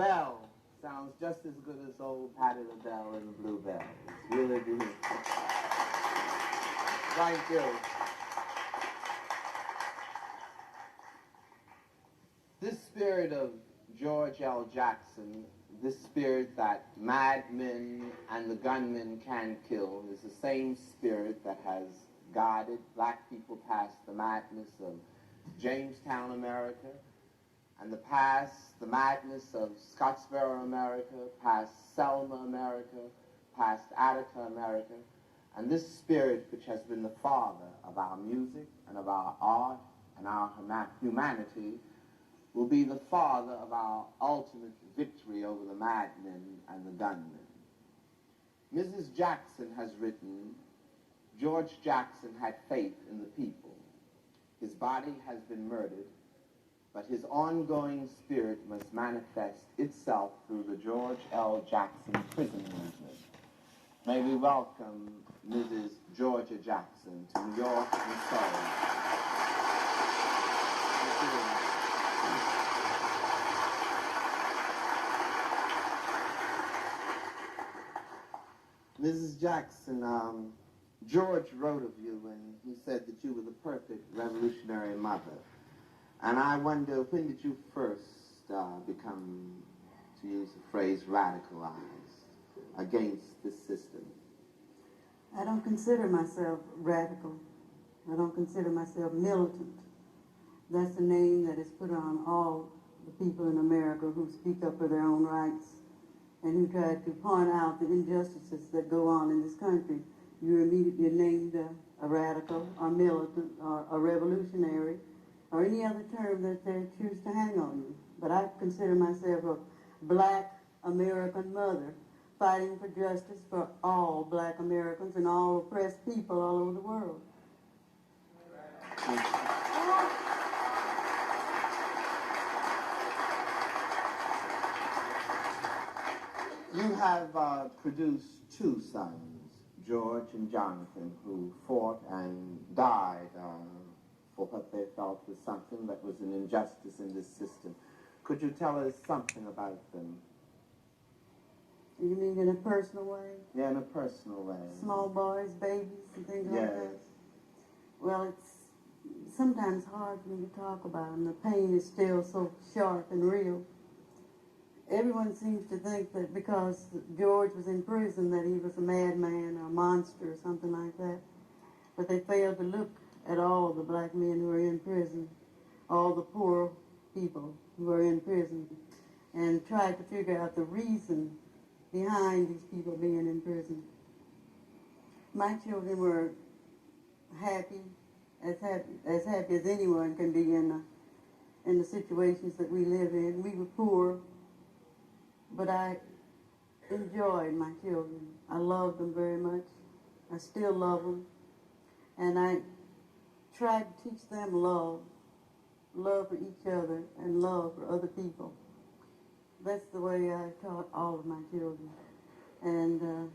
bell sounds just as good as old Patti LaBelle and the Bluebells. Really do. Thank you. This spirit of George L. Jackson, this spirit that madmen and the gunmen can kill, is the same spirit that has guided black people past the madness of Jamestown, America, and the madness of Scottsboro, America, past Selma, America, past Attica, America, and this spirit which has been the father of our music and of our art and our humanity will be the father of our ultimate victory over the madmen and the gunmen. Mrs. Jackson has written, George Jackson had faith in the people. His body has been murdered, but his ongoing spirit must manifest itself through the George L. Jackson prison movement. May we welcome Mrs. Georgia Jackson to New York and Seoul. Mrs. Jackson, George wrote of you and he said that you were the perfect revolutionary mother. And I wonder, when did you first become, to use the phrase, radicalized against this system? I don't consider myself radical. I don't consider myself militant. That's the name that is put on all the people in America who speak up for their own rights and who try to point out the injustices that go on in this country. You're immediately named a radical or militant or a revolutionary or any other term that they choose to hang on you. But I consider myself a black American mother fighting for justice for all black Americans and all oppressed people all over the world. You have produced two sons, George and Jonathan, who fought and died for what they felt was something that was an injustice in this system. Could you tell us something about them? You mean in a personal way? Yeah, in a personal way. Small boys, babies, and things like that? Well, it's sometimes hard for me to talk about them. The pain is still so sharp and real. Everyone seems to think that because George was in prison that he was a madman or a monster or something like that. But they failed to look at all the black men who are in prison, all the poor people who are in prison, and tried to figure out the reason behind these people being in prison. My children were happy as anyone can be in the situations that we live in. We were poor, but I enjoyed my children. I loved them very much. I still love them. And I tried to teach them love for each other and love for other people. That's the way I taught all of my children. And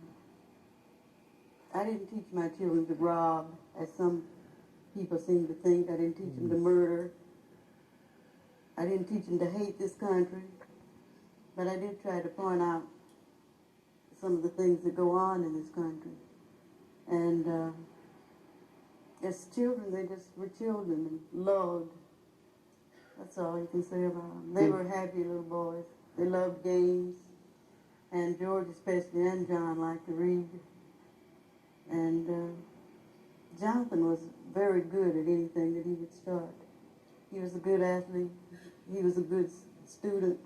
I didn't teach my children to rob, as some people seem to think. I didn't teach them to murder. I didn't teach them to hate this country. But I did try to point out some of the things that go on in this country. And as children, they just were children and loved. That's all you can say about them. They were happy little boys. They loved games. And George especially, and John, liked to read. And Jonathan was very good at anything that he would start. He was a good athlete. He was a good student.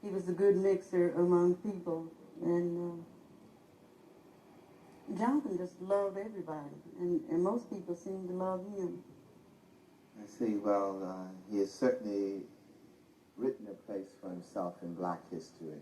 He was a good mixer among people. And Jonathan just loved everybody. And most people seemed to love him. I see. Well, he has certainly written a place for himself in black history.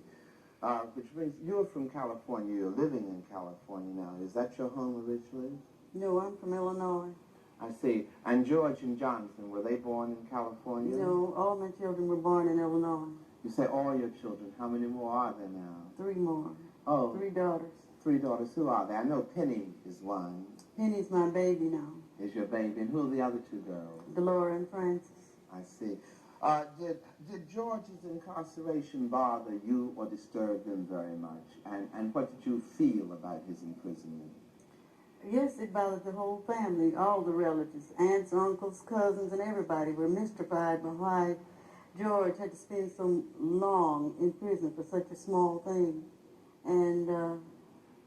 Which brings, you're from California. You're living in California now. Is that your home originally? No, I'm from Illinois. I see. And George and Jonathan, were they born in California? No, all my children were born in Illinois. You say all your children. How many more are there now? 3 more. Oh. 3 daughters. 3 daughters. Who are they? I know Penny is one. Penny's my baby now. Is your baby. And who are the other 2 girls? Delora and Frances. I see. Did George's incarceration bother you or disturb him very much? And what did you feel about his imprisonment? Yes, it bothered the whole family, all the relatives, aunts, uncles, cousins, and everybody were mystified by why George had to spend so long in prison for such a small thing. And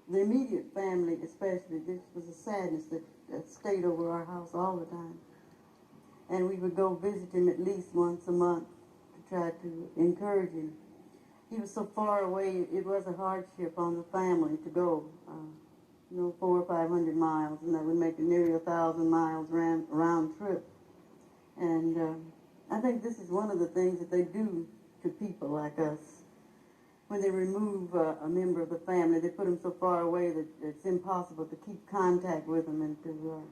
the immediate family especially, this was a sadness that stayed over our house all the time. And we would go visit him at least once a month to try to encourage him. He was so far away, it was a hardship on the family to go, 400 or 500 miles, and that would make it nearly 1,000 miles round trip. And I think this is one of the things that they do to people like us. When they remove a member of the family, they put them so far away that it's impossible to keep contact with them and to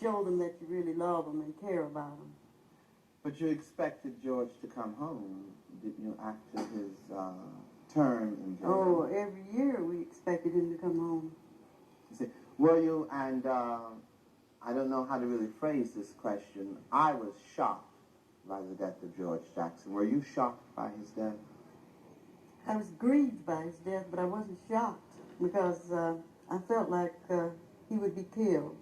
show them that you really love them and care about them. But you expected George to come home, didn't you, after his term in jail? Oh, every year we expected him to come home. You see, were you, and I don't know how to really phrase this question, I was shocked by the death of George Jackson. Were you shocked by his death? I was grieved by his death, but I wasn't shocked because I felt like he would be killed.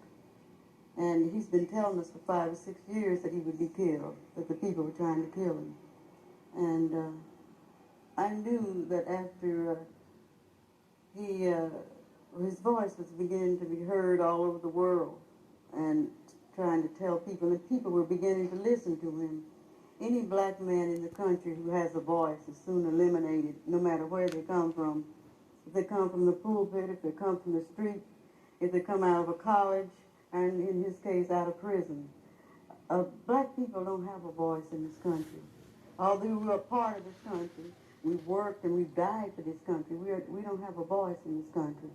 And he's been telling us for 5 or 6 years that he would be killed, that the people were trying to kill him. And I knew that after his voice was beginning to be heard all over the world and trying to tell people, and people were beginning to listen to him. Any black man in the country who has a voice is soon eliminated, no matter where they come from. If they come from the pulpit, if they come from the street, if they come out of a college, and in his case, out of prison. Black people don't have a voice in this country. Although we're a part of this country, we've worked and we've died for this country, we don't have a voice in this country.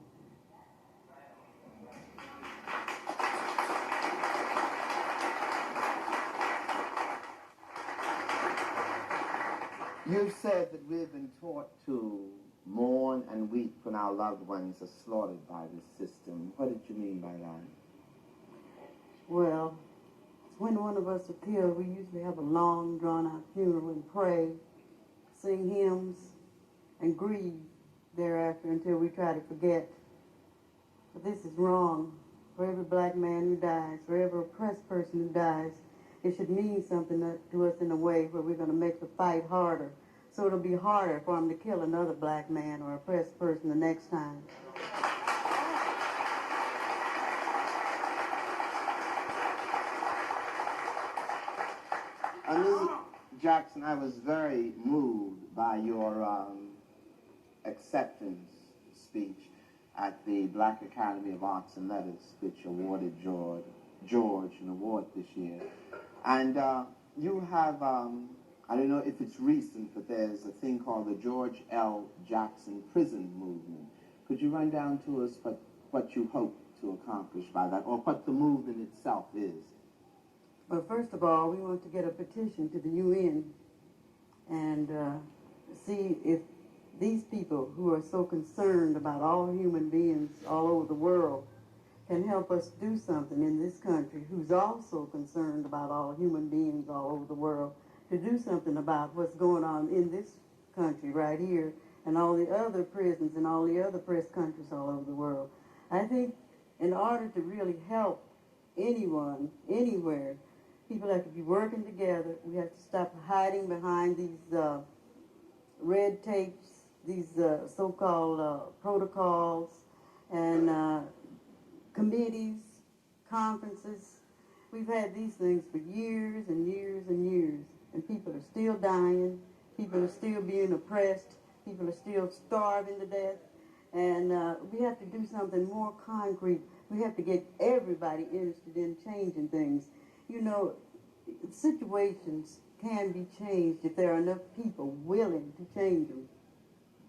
You said that we've been taught to mourn and weep when our loved ones are slaughtered by this system. What did you mean by that? Well, when one of us are killed, we usually have a long, drawn-out funeral and pray, sing hymns, and grieve thereafter until we try to forget. But this is wrong. For every black man who dies, for every oppressed person who dies, it should mean something to us in a way where we're going to make the fight harder. So it'll be harder for them to kill another black man or oppressed person the next time. Ms. Jackson, I was very moved by your acceptance speech at the Black Academy of Arts and Letters, which awarded George an award this year. And you have, I don't know if it's recent, but there's a thing called the George L. Jackson Prison Movement. Could you run down to us what you hope to accomplish by that, or what the movement itself is? Well, first of all, we want to get a petition to the UN and see if these people who are so concerned about all human beings all over the world can help us do something in this country, who's also concerned about all human beings all over the world, to do something about what's going on in this country right here and all the other prisons and all the other oppressed countries all over the world. I think in order to really help anyone, anywhere, people have to be working together. We have to stop hiding behind these red tapes, these so-called protocols and committees, conferences. We've had these things for years and years and years, and people are still dying, people are still being oppressed, people are still starving to death, and we have to do something more concrete. We have to get everybody interested in changing things. You know, situations can be changed if there are enough people willing to change them.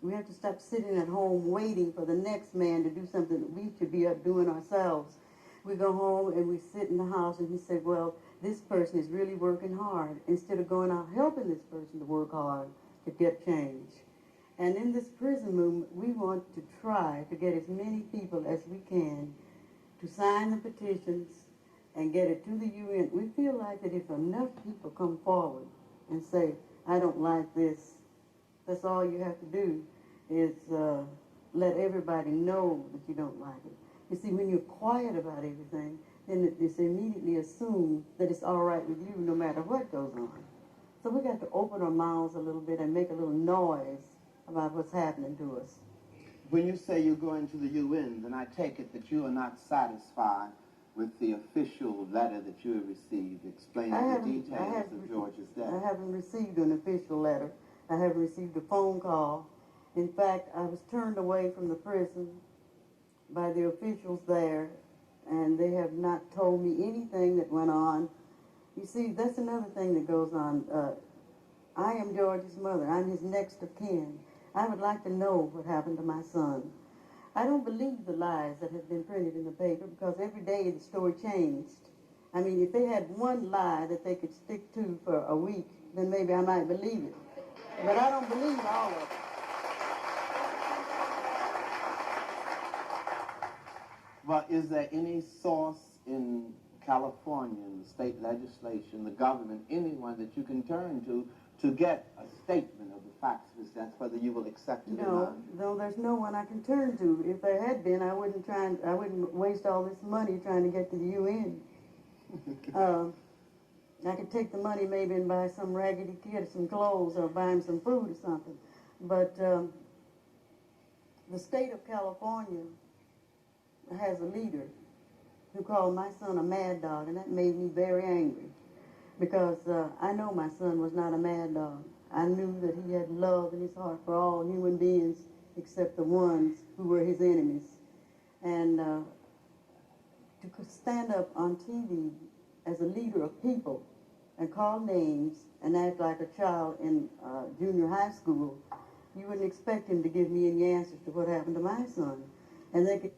We have to stop sitting at home waiting for the next man to do something that we should be doing ourselves. We go home and we sit in the house and we say, well, this person is really working hard, instead of going out helping this person to work hard to get change. And in this prison movement, we want to try to get as many people as we can to sign the petitions and get it to the UN. We feel like that if enough people come forward and say, I don't like this. That's all you have to do is let everybody know that you don't like it. You see, when you're quiet about everything, then it's immediately assumed that it's all right with you no matter what goes on. So we got to open our mouths a little bit and make a little noise about what's happening to us. When you say you're going to the UN, then I take it that you are not satisfied with the official letter that you have received explaining the details of George's death. I haven't received an official letter. I haven't received a phone call. In fact, I was turned away from the prison by the officials there, and they have not told me anything that went on. You see, that's another thing that goes on. I am George's mother. I'm his next of kin. I would like to know what happened to my son. I don't believe the lies that have been printed in the paper because every day the story changed. I mean, if they had one lie that they could stick to for a week, then maybe I might believe it. But I don't believe all of it. Well, is there any source in California, in the state legislation, the government, anyone that you can turn to get a statement of the facts of his death, whether you will accept it or not? No, there's no one I can turn to. If there had been, I wouldn't waste all this money trying to get to the UN. I could take the money maybe and buy some raggedy kid some clothes or buy him some food or something. But the state of California has a leader who called my son a mad dog, and that made me very angry because I know my son was not a mad dog. I knew that he had love in his heart for all human beings except the ones who were his enemies. And to stand up on TV as a leader of people and call names and act like a child in junior high school, you wouldn't expect him to give me any answers to what happened to my son. And they could